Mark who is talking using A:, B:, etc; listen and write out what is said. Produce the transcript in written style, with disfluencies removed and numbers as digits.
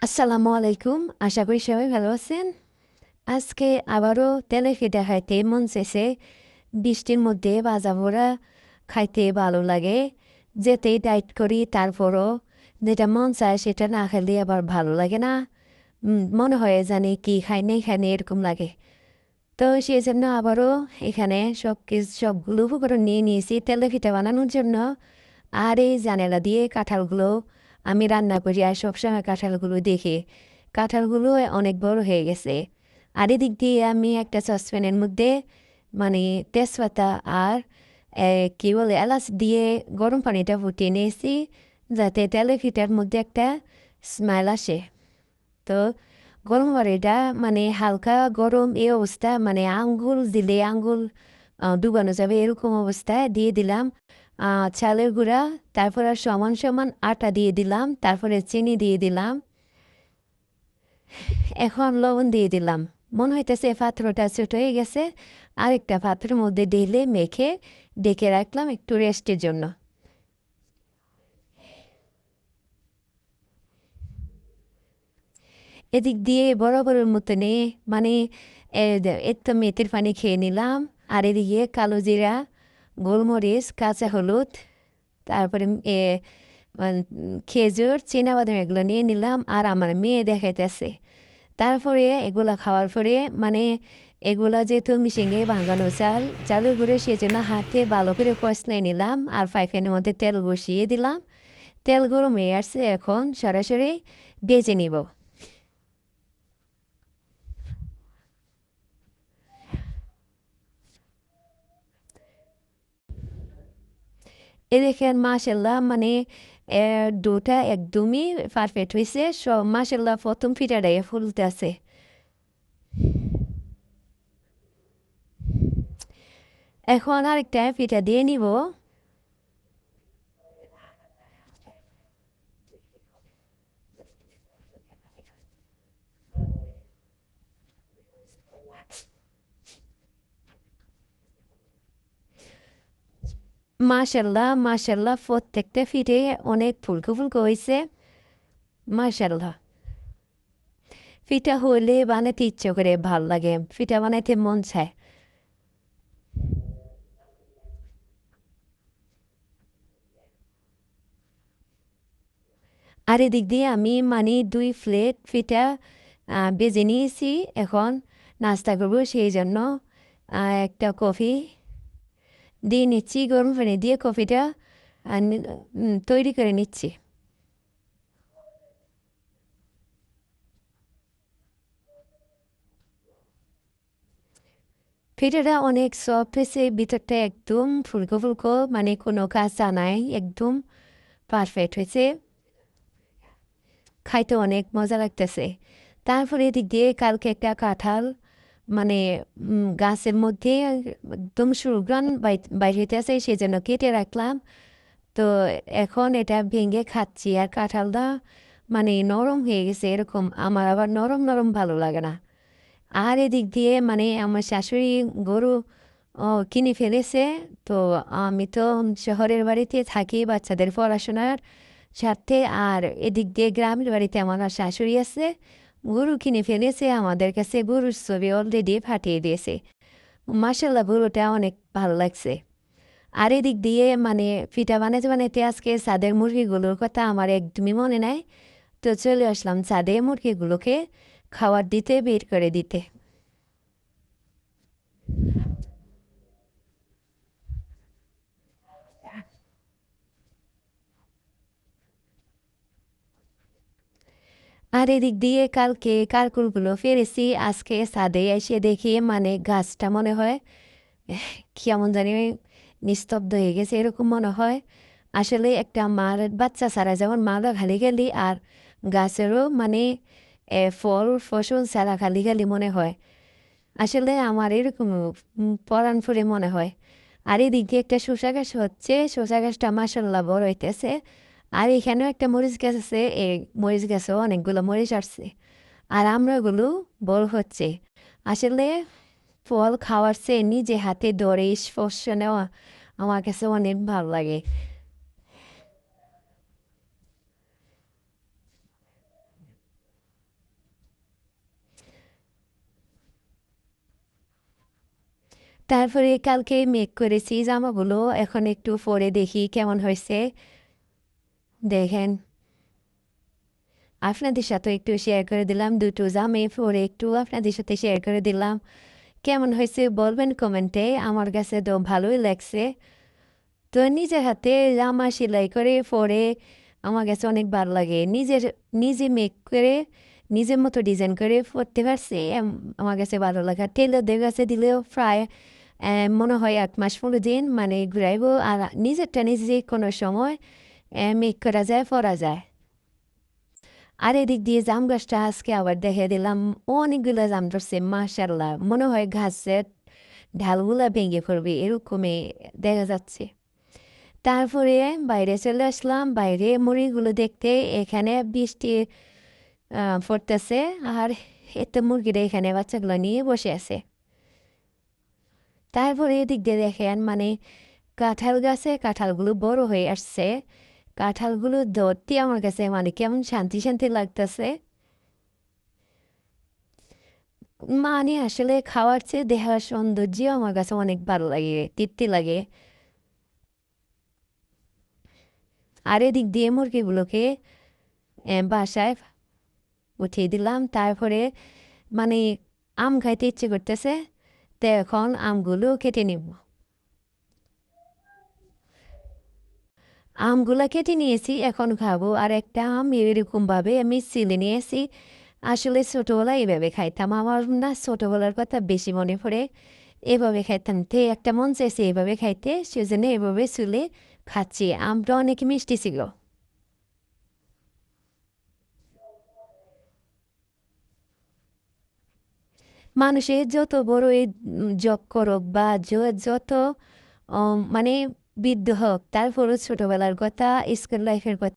A: আসসালামু আলাইকুম। আশা করি সবাই ভালো আছেন। আজকে আবারও তেলে পিঠা খাইতে মন চেয়েছে। বৃষ্টির মধ্যে ভাজা পোড়া খাইতে ভালো লাগে। যেতেই ডায়েট করি তারপরও যেটা মন চায় সেটা না খেলে আবার ভালো লাগে না। মনে হয় জানি কি খাই নাই খাই নাই এরকম লাগে। তো সেই জন্য আবারও এখানে সবগুলো উপকরণ নিয়ে নিয়েছি তেলে পিঠা বানানোর জন্য। আর এই জানালা দিয়ে কাঁঠালগুলো আমি রান্না করি আর সবসময় কাঁঠালগুলো দেখি কাঁঠালগুলো অনেক বড় হয়ে গেছে। আর এদিক দিয়ে আমি একটা সসপ্যানের মধ্যে মানে তেজপাতা আর কী বলে এলাচ দিয়ে গরম পানিটা ফুটিয়ে নিয়েছি যাতে তেলে পিঠার মধ্যে একটা স্মেল আসে। তো গরম পানিটা মানে হালকা গরম এই অবস্থা মানে আঙ্গুল দিলে আঙ্গুল ডুবানো যাবে এরকম অবস্থায় দিয়ে দিলাম চালের গুঁড়া, তারপরে সমান সমান আটা দিয়ে দিলাম, তারপরে চিনি দিয়ে দিলাম, এখন লবণ দিয়ে দিলাম। মনে হইতেছে পাত্রটা ছোট হয়ে গেছে, আরেকটা পাত্রের মধ্যে ঢেলে মেখে ডেকে রাখলাম একটু রেস্টের জন্য। এদিক দিয়ে বরাবরের মতনে মানে একটু মেথির পানি খেয়ে নিলাম। আর এদিকে কালো জিরা, গোলমরিচ, কাঁচা হলুদ, তারপরে খেজুর, চিনাবাদাম এগুলো নিয়ে নিলাম। আর আমার মেয়ে দেখাইতেছে। তারপরে এগুলা খাওয়ার পরে মানে এগুলা যেহেতু মিশিংয়ে ভাঙানো চালের গুঁড়ো সেজন্য হাতে ভালো করে কষলে নিলাম। আর ফ্রাইপ্যানের মধ্যে তেল বসিয়ে দিলাম। তেল গরম হয়ে আসছে, এখন সরাসরি ভেজে নিব। এ দেখেন মাশাল্লাহ মানে ডোটা একদমই পারফেক্ট হয়েছে। সব মাশাল্লাহ প্রথম পিঠাটাই ফুলতে আছে। এখন আরেকটা পিঠা দিয়ে নিব। মাশাল্লাহ মাশাল্লাহ প্রত্যেকটা পিঠে অনেক ফুলকো ফুলকো হয়েছে। মাশাল্লাহ পিঠা হলে বানাতে ইচ্ছে করে, ভাল লাগে, পিঠা বানাইতে মন চায়। আর এদিক দিয়ে আমি মানে 2 প্লেট পিঠা বেজে নিয়েছি। এখন নাস্তা করবো সেই জন্য একটা কফি দিয়ে নিচ্ছি, গরম পানি দিয়ে কফিটা তৈরি করে নিচ্ছি। পিঠাটা অনেক সফট হয়েছে, ভিতরটা একদম ফুলকো ফুলকো, মানে কোনো কাঁচা নাই, একদম পারফেক্ট হয়েছে। খাইতে অনেক মজা লাগতেছে। তারপরে এদিক দিয়ে কালকে একটা কাঁঠাল মানে গাছের মধ্যে একদম সুঘ্রাণ বাইর হইতেছে, সেই জন্য কেটে রাখলাম। তো এখন এটা ভেঙে খাচ্ছি। আর কাঁঠালটা মানে নরম হয়ে গেছে এরকম, আমার আবার নরম নরম ভালো লাগে না। আর এদিক দিয়ে মানে আমার শাশুড়ি গরু কিনে ফেলেছে। তো আমি তো শহরের বাড়িতে থাকি বাচ্চাদের পড়াশোনার স্বার্থে। আর এদিক দিয়ে গ্রামের বাড়িতে আমার শাশুড়ি আছে, গরু কিনে ফেলেছে, আমাদের কাছে গরুর ছবি অলরেডি পাঠিয়ে দিয়েছে। মাসাল্লাহ গরুটা অনেক ভালো লাগছে। আর এদিক দিয়ে মানে পিঠা বানাইতে বানাইতে আজকে ছাদের মুরগিগুলোর কথা আমার একদমই মনে নাই। তো চলে আসলাম ছাদে মুরগিগুলোকে খাবার দিতে, বের করে দিতে। আর এদিক দিয়ে কালকে কারকুলগুলো ফেরেছি, আজকে ছাদে এসে দেখি মানে গাছটা মনে হয় কেমন জানি নিস্তব্ধ হয়ে গেছে এরকম মনে হয়। আসলে একটা মার বাচ্চা ছাড়া যেমন মারা খালি গেলি, আর গাছেরও মানে ফল ফসল ছাড়া খালি খালি মনে হয়। আসলে আমার এরকম পরাণ ফুরে মনে হয়। আর এদিকে একটা শসা গাছ হচ্ছে, শসা গাছটা মাসাল্লাহ বড় হইতেছে। আর এখানেও একটা মরিচ গাছ আছে, এই মরিচ গাছেও অনেকগুলো মরিচ আসছে। আর আমরাগুলো বড় হচ্ছে। আসলে ফল খাওয়ার চেয়ে নিজে হাতে ধরে স্পর্শ নেওয়া আমার কাছে অনেক ভালো লাগে। তারপরে কালকে মেক করেছি জামাগুলো, এখন একটু পরে দেখি কেমন হয়েছে। দেখেন, আপনাদের সাথে একটু শেয়ার করে দিলাম, দুটো জামে পরে একটু আপনাদের সাথে শেয়ার করে দিলাম। কেমন হয়েছে বলবেন কমেন্টে, আমার কাছে তো ভালোই লাগছে। তো নিজের হাতে জামা সেলাই করে পরে আমার কাছে অনেক ভালো লাগে। নিজে মেক করে নিজের মতো ডিজাইন করে পরতে পারছি, আমার কাছে ভালো লাগে। টেলারদের কাছে দিলেও প্রায় মনে হয় 1 মাস 15 দিন মানে ঘুরাইবো। আর নিজেরটা নিজে কোনো সময় মেক করা যায়, পরা যায়। আর এদিক দিয়ে জাম গাছটা আজকে আবার দেখে দিলাম, অনেকগুলো জাম ধরছে মাশাআল্লাহ, মনে হয় গাছের ঢালগুলা ভেঙে পড়বে এরকমই দেখা যাচ্ছে। তারপরে বাইরে চলে আসলাম, বাইরে মুরগিগুলো দেখতে। এখানে বৃষ্টি পড়তেছে আর এতে মুরগিরা এখানে বাচ্চাগুলো নিয়ে বসে আছে। তারপরে এদিক দিয়ে দেখেন মানে কাঁঠাল গাছে কাঁঠালগুলো বড় হয়ে আসছে। কাঁঠালগুলো ধরতে আমার কাছে মানে কেমন শান্তি শান্তি লাগতেছে। মানে আসলে খাওয়ার চেয়ে দেখার সৌন্দর্য আমার কাছে অনেক ভালো লাগে, তৃপ্তি লাগে। আর এদিক দিয়ে মুরগিগুলোকে বাসায় উঠিয়ে দিলাম। তারপরে মানে আম খাইতে ইচ্ছে করতেছে, তো এখন আমগুলো কেটে নেব। আমগুলা কেটে নিয়েছি, এখন খাবো। আর একটা আম এরকমভাবে আমি ছিলে নিয়েছি। আসলে ছোটোবেলায় এভাবে খাইতাম, আমার না ছোটোবেলার কথা বেশি মনে পড়ে। এভাবে খাইতাম, তে একটা মন চাইছে এভাবে খাইতে, সেজন্য এভাবে চুলে খাচ্ছি। আমটা অনেক মিষ্টি ছিল। মানুষের যত বড়ই জব করুক বা যত মানে বৃদ্ধ হোক, তারপরও ছোটোবেলার কথা, স্কুল লাইফের কথা